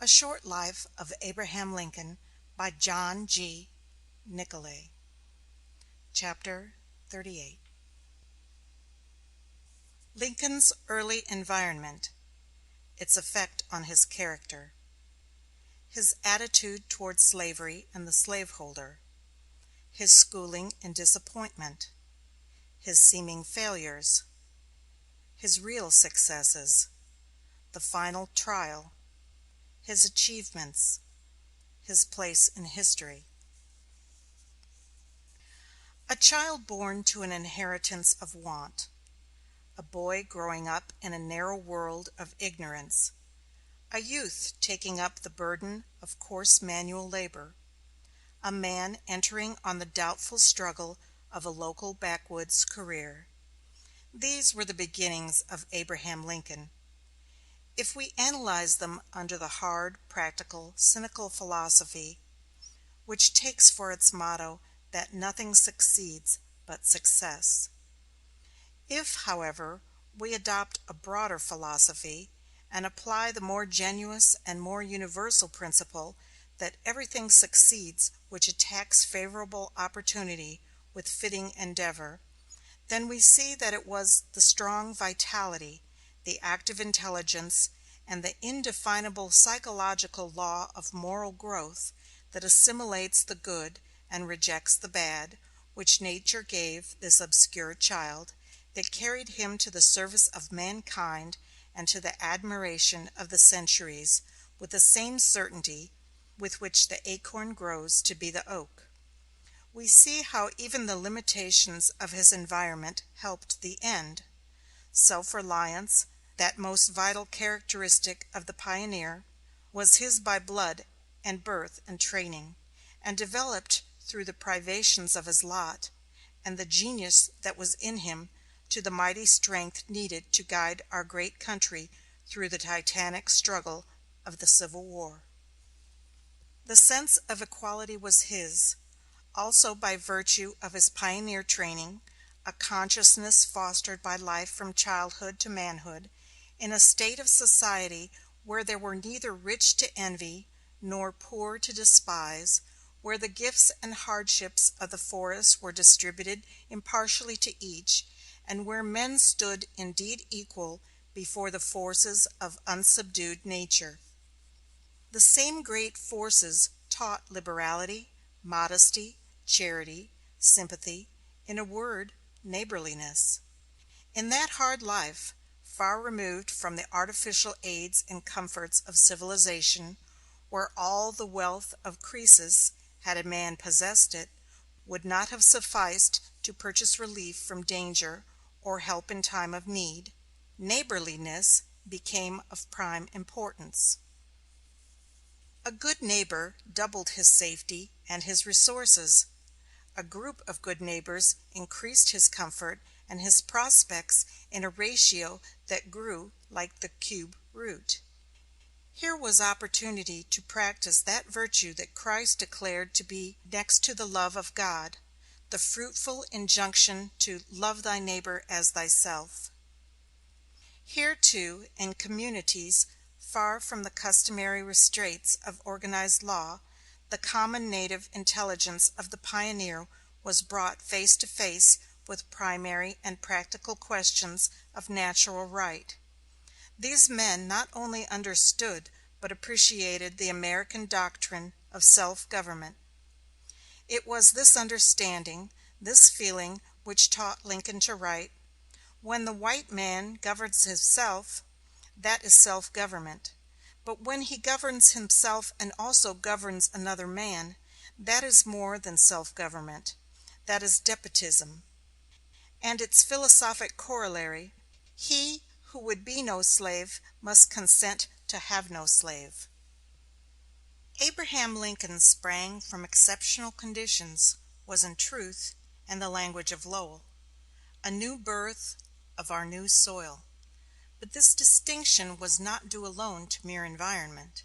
A Short Life of Abraham Lincoln by John G. Nicolay. Chapter 38. Lincoln's early environment, its effect on his character. His attitude toward slavery and the slaveholder. His schooling and disappointment. His seeming failures. His real successes. The final trial. His achievements. His place in history. A child born to an inheritance of want. A boy growing up in a narrow world of ignorance. A youth taking up the burden of coarse manual labor. A man entering on the doubtful struggle of a local backwoods career. These were the beginnings of Abraham Lincoln. If we analyze them under the hard, practical, cynical philosophy which takes for its motto that nothing succeeds but success. If, however, we adopt a broader philosophy and apply the more genuine and more universal principle that everything succeeds which attacks favorable opportunity with fitting endeavor, then we see that it was the strong vitality, the active intelligence, and the indefinable psychological law of moral growth that assimilates the good and rejects the bad, which nature gave this obscure child, that carried him to the service of mankind and to the admiration of the centuries with the same certainty with which the acorn grows to be the oak. We see how even the limitations of his environment helped the end. Self-reliance, that most vital characteristic of the pioneer, was his by blood and birth and training, and developed through the privations of his lot, and the genius that was in him to the mighty strength needed to guide our great country through the titanic struggle of the Civil War. The sense of equality was his, also by virtue of his pioneer training, a consciousness fostered by life from childhood to manhood, in a state of society where there were neither rich to envy nor poor to despise, where the gifts and hardships of the forest were distributed impartially to each, and where men stood indeed equal before the forces of unsubdued nature. The same great forces taught liberality, modesty, charity, sympathy, in a word, neighborliness. In that hard life, far removed from the artificial aids and comforts of civilization, where all the wealth of Croesus, had a man possessed it, would not have sufficed to purchase relief from danger or help in time of need, neighborliness became of prime importance. A good neighbor doubled his safety and his resources. A group of good neighbors increased his comfort and his prospects in a ratio that grew like the cube root. Here was opportunity to practice that virtue that Christ declared to be next to the love of God, the fruitful injunction to love thy neighbor as thyself. Here, too, in communities far from the customary restraints of organized law, the common native intelligence of the pioneer was brought face to face with primary and practical questions of natural right. These men not only understood but appreciated the American doctrine of self-government. It was this understanding, this feeling, which taught Lincoln to write, "When the white man governs himself, that is self-government. But when he governs himself and also governs another man, that is more than self-government, that is despotism." And its philosophic corollary, "He who would be no slave must consent to have no slave." Abraham Lincoln sprang from exceptional conditions, was in truth, in the language of Lowell, a new birth of our new soil. But this distinction was not due alone to mere environment.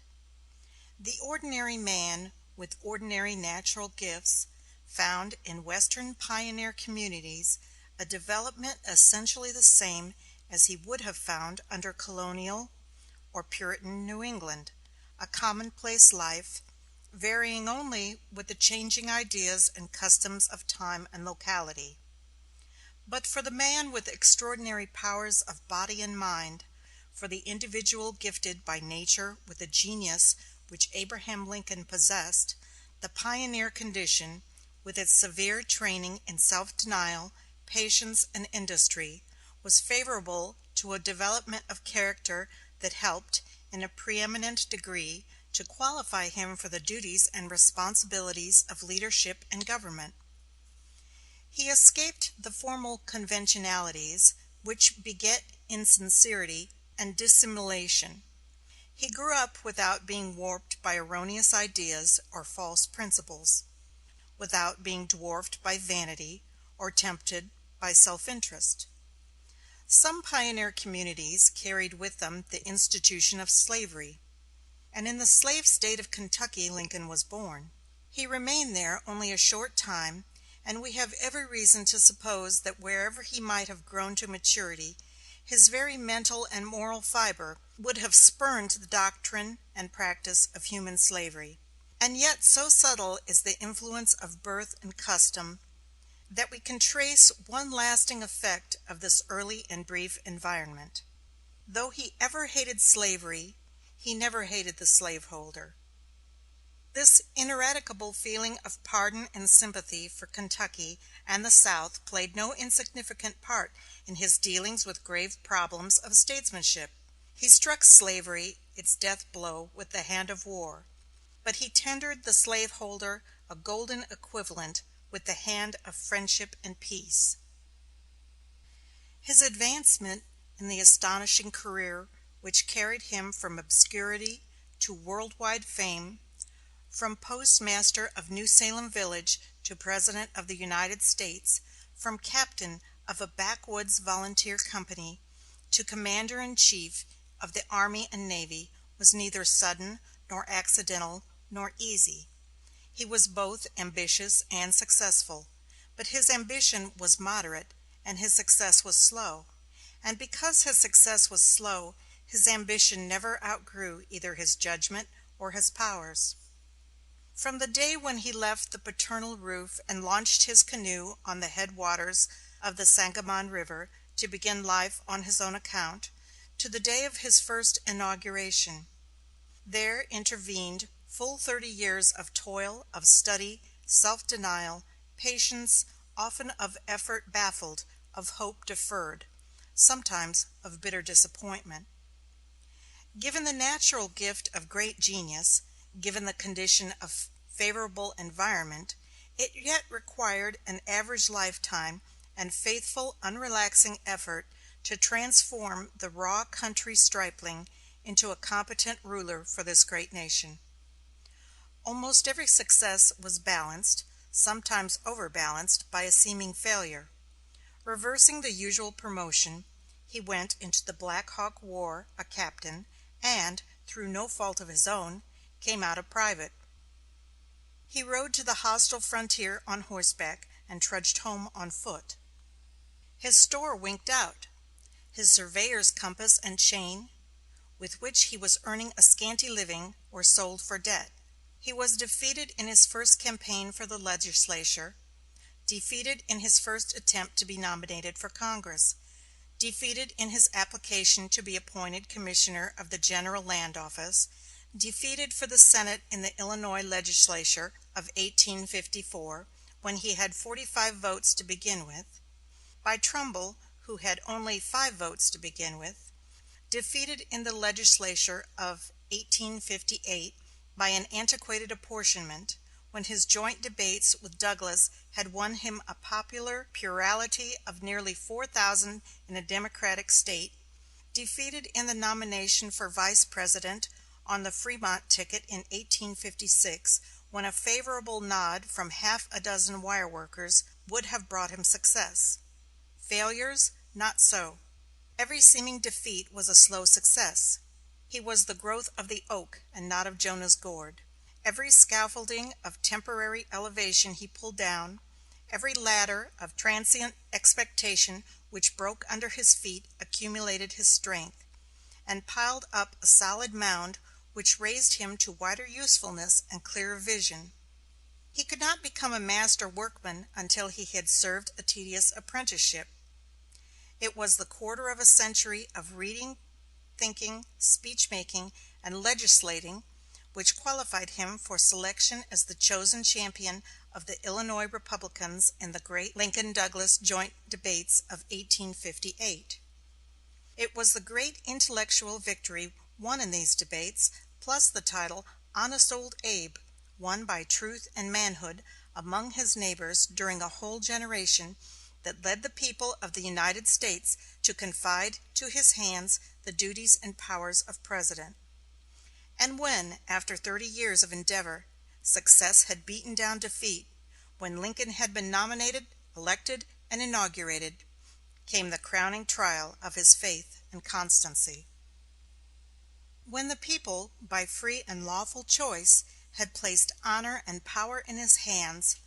The ordinary man with ordinary natural gifts found in Western pioneer communities a development essentially the same as he would have found under colonial or Puritan New England, a commonplace life, varying only with the changing ideas and customs of time and locality. But for the man with extraordinary powers of body and mind, for the individual gifted by nature with the genius which Abraham Lincoln possessed, the pioneer condition, with its severe training in self-denial, patience, and industry, was favorable to a development of character that helped, in a preeminent degree, to qualify him for the duties and responsibilities of leadership and government. He escaped the formal conventionalities which beget insincerity and dissimulation. He grew up without being warped by erroneous ideas or false principles, without being dwarfed by vanity or tempted by self-interest. Some pioneer communities carried with them the institution of slavery, and in the slave state of Kentucky Lincoln was born. He remained there only a short time, and we have every reason to suppose that wherever he might have grown to maturity, his very mental and moral fiber would have spurned the doctrine and practice of human slavery. And yet so subtle is the influence of birth and custom that we can trace one lasting effect of this early and brief environment. Though he ever hated slavery, he never hated the slaveholder. This ineradicable feeling of pardon and sympathy for Kentucky and the South played no insignificant part in his dealings with grave problems of statesmanship. He struck slavery its death blow with the hand of war, but he tendered the slaveholder a golden equivalent with the hand of friendship and peace. His advancement in the astonishing career which carried him from obscurity to world-wide fame, from postmaster of New Salem village to President of the United States, from captain of a backwoods volunteer company to commander-in-chief of the Army and Navy, was neither sudden nor accidental nor easy. He was both ambitious and successful, but his ambition was moderate and his success was slow. And because his success was slow, his ambition never outgrew either his judgment or his powers. From the day when he left the paternal roof and launched his canoe on the headwaters of the Sangamon River to begin life on his own account, to the day of his first inauguration, there intervened full 30 years of toil, of study, self-denial, patience, often of effort baffled, of hope deferred, sometimes of bitter disappointment. Given the natural gift of great genius, given the condition of favorable environment, it yet required an average lifetime and faithful, unrelaxing effort to transform the raw country stripling into a competent ruler for this great nation. Almost every success was balanced, sometimes overbalanced, by a seeming failure. Reversing the usual promotion, he went into the Black Hawk War a captain, and, through no fault of his own, came out a private. He rode to the hostile frontier on horseback and trudged home on foot. His store winked out. His surveyor's compass and chain, with which he was earning a scanty living, were sold for debt. He was defeated in his first campaign for the legislature, defeated in his first attempt to be nominated for Congress, defeated in his application to be appointed commissioner of the General Land Office, defeated for the Senate in the Illinois legislature of 1854, when he had 45 votes to begin with, by Trumbull, who had only 5 votes to begin with, defeated in the legislature of 1858 by an antiquated apportionment, when his joint debates with Douglas had won him a popular plurality of nearly 4,000 in a Democratic state, defeated in the nomination for Vice President on the Fremont ticket in 1856, when a favorable nod from half a dozen wire workers would have brought him success. Failures? Not so. Every seeming defeat was a slow success. He was the growth of the oak and not of Jonah's gourd. Every scaffolding of temporary elevation he pulled down, every ladder of transient expectation which broke under his feet accumulated his strength, and piled up a solid mound which raised him to wider usefulness and clearer vision. He could not become a master workman until he had served a tedious apprenticeship. It was the quarter of a century of reading, thinking, speech-making, and legislating which qualified him for selection as the chosen champion of the Illinois Republicans in the great Lincoln-Douglas joint debates of 1858. It was the great intellectual victory won in these debates, plus the title "Honest Old Abe," won by truth and manhood among his neighbors during a whole generation, that led the people of the United States to confide to his hands the duties and powers of President. And when, after 30 years of endeavor, success had beaten down defeat, when Lincoln had been nominated, elected, and inaugurated, came the crowning trial of his faith and constancy. When the people, by free and lawful choice, had placed honor and power in his hands,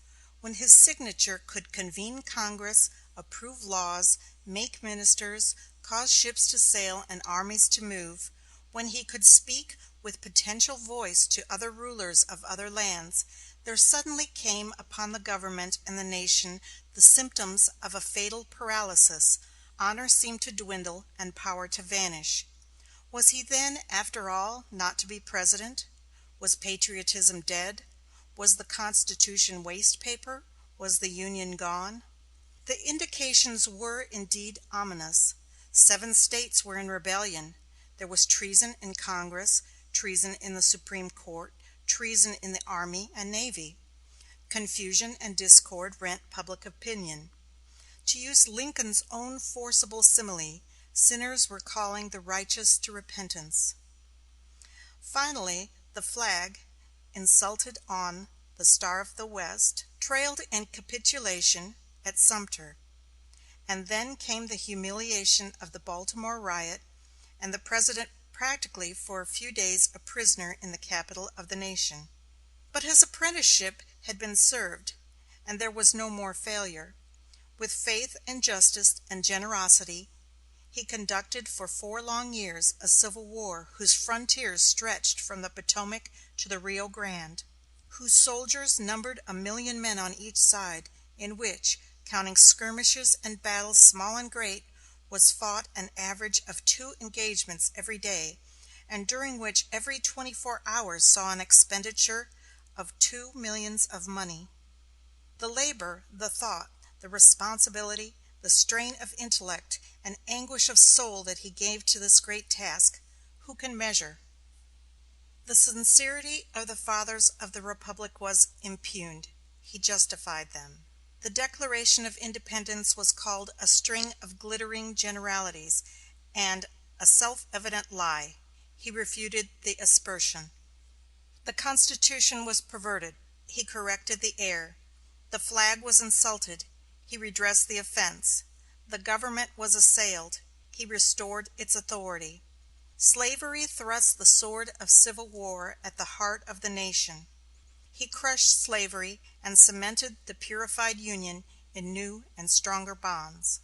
when his signature could convene Congress, approve laws, make ministers, cause ships to sail and armies to move, when he could speak with potential voice to other rulers of other lands, there suddenly came upon the government and the nation the symptoms of a fatal paralysis. Honor seemed to dwindle and power to vanish. Was he then, after all, not to be President? Was patriotism dead? Was the Constitution waste paper? Was the Union gone? The indications were indeed ominous. 7 States were in rebellion. There was treason in Congress, treason in the Supreme Court, treason in the Army and Navy. Confusion and discord rent public opinion. To use Lincoln's own forcible simile, sinners were calling the righteous to repentance. Finally, the flag, insulted on the Star of the West, trailed in capitulation at Sumter. And then came the humiliation of the Baltimore riot, and the President practically for a few days a prisoner in the capital of the nation. But his apprenticeship had been served, and there was no more failure. With faith and justice and generosity, he conducted for 4 long years a civil war whose frontiers stretched from the Potomac to the Rio Grande, whose soldiers numbered 1,000,000 men on each side, in which, counting skirmishes and battles small and great, was fought an average of 2 engagements every day, and during which every 24 hours saw an expenditure of 2 millions of money. The labor, the thought, the responsibility, the strain of intellect, and anguish of soul that he gave to this great task, who can measure? The sincerity of the fathers of the Republic was impugned. He justified them. The Declaration of Independence was called a string of glittering generalities, and a self-evident lie. He refuted the aspersion. The Constitution was perverted. He corrected the error. The flag was insulted. He redressed the offense. The government was assailed. He restored its authority. Slavery thrust the sword of civil war at the heart of the nation. He crushed slavery and cemented the purified Union in new and stronger bonds.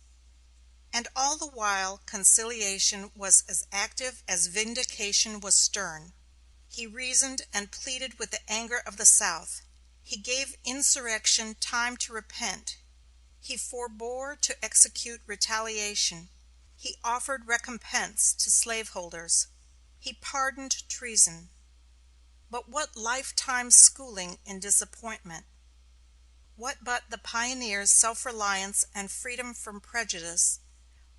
And all the while conciliation was as active as vindication was stern. He reasoned and pleaded with the anger of the South. He gave insurrection time to repent. He forbore to execute retaliation. He offered recompense to slaveholders. He pardoned treason. But what lifetime schooling in disappointment! What but the pioneer's self-reliance and freedom from prejudice?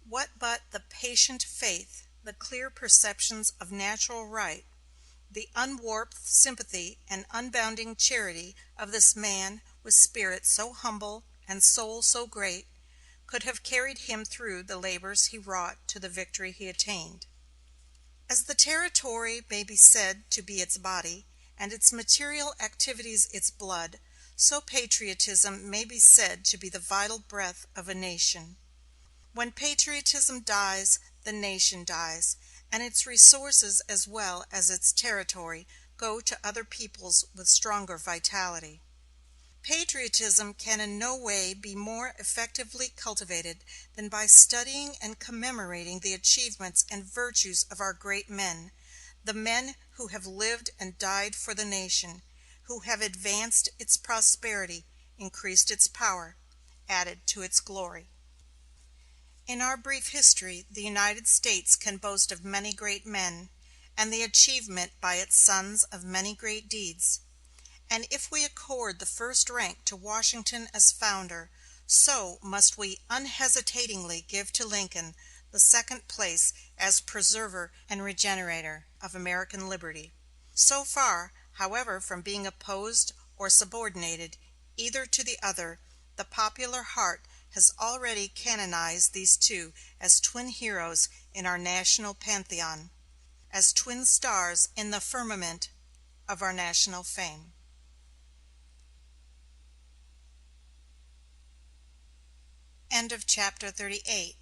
What but the patient faith, the clear perceptions of natural right, the unwarped sympathy and unbounding charity of this man with spirit so humble and soul so great, could have carried him through the labors he wrought to the victory he attained? As the territory may be said to be its body, and its material activities its blood, so patriotism may be said to be the vital breath of a nation. When patriotism dies, the nation dies, and its resources as well as its territory go to other peoples with stronger vitality. Patriotism can in no way be more effectively cultivated than by studying and commemorating the achievements and virtues of our great men, the men who have lived and died for the nation, who have advanced its prosperity, increased its power, added to its glory. In our brief history the United States can boast of many great men, and the achievement by its sons of many great deeds. And if we accord the first rank to Washington as founder, so must we unhesitatingly give to Lincoln the second place as preserver and regenerator of American liberty. So far, however, from being opposed or subordinated either to the other, the popular heart has already canonized these two as twin heroes in our national pantheon, as twin stars in the firmament of our national fame. End of chapter 38.